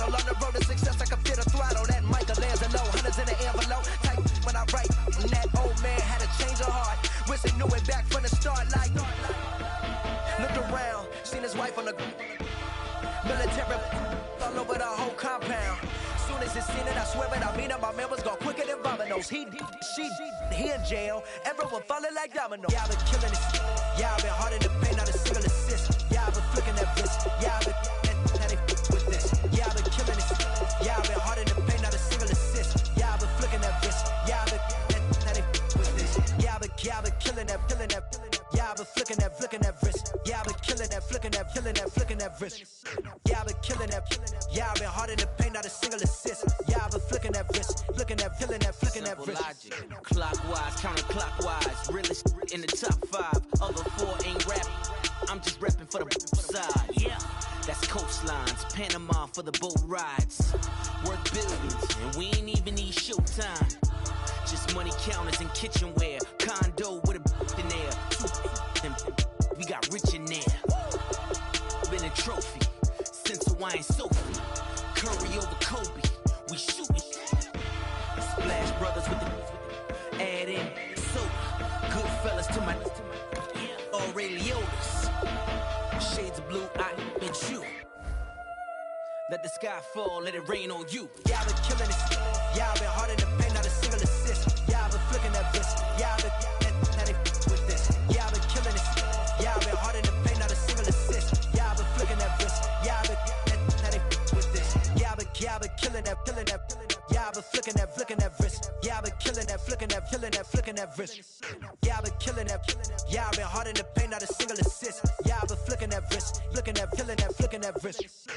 battle. On the road to success, I can feel the throttle. That Michelangelo, hundreds in the envelope. Type when I write, and that old man had a change of heart. Wish he knew it back from the start. Like, looked around, seen his wife on the military all over the whole compound. Soon as he seen it, I swear it, I mean it, my man was gone quicker than Domino's. He in jail, everyone falling like dominoes. Yeah, I've been killing it. Yeah, I've been hard in the paint, not a single assist. Yeah, I've been flicking that wrist. Yeah, I've been now they with this. Yeah, I've been killing it. Yeah, I've been hard in the paint, not a single assist. Yeah, I've been flicking that wrist. Yeah, I've been now they with this. Yeah, I've been killing that. Yeah, I've been flicking that wrist. Yeah, I've been killing that, flicking that wrist. Yeah, I've been killing that. Yeah, I've been hard in the paint, not a single assist. Yeah, I've been flicking that wrist, flicking that wrist. Logic. Clockwise, counterclockwise, realest in the top 5. Other 4 ain't rap. I'm just repping for the side. Yeah, that's coastlines, Panama for the boat rides. Worth billions, and we ain't even need showtime. Just money counters and kitchenware. Condo with a in there. We got rich in there. Been a trophy since Hawaiian Sophie. Curry over Kobe. We shootin'. Splash Brothers with the add in soda. Good fellas to my Ray Liotta's. Shades of blue, I bet you. Let the sky fall, let it rain on you. Yeah, I've been killing it. Yeah, I've been hard in the paint, not a single assist. Yeah, I've been flicking that wrist. Yeah, I've been now they with this. Yeah, I've been killing it. Yeah, I've been hard in the paint, not a single assist. Yeah, I've been flicking that wrist. Yeah, I've been now they with this. Yeah, I've been killing that. Yeah, I've been flicking that wrist. Yeah, I've been killing that, flicking that wrist. Yeah, I've been killing that. Yeah, I've been hard in the paint, not a single assist. Yeah, I've been flicking that wrist, flicking that wrist.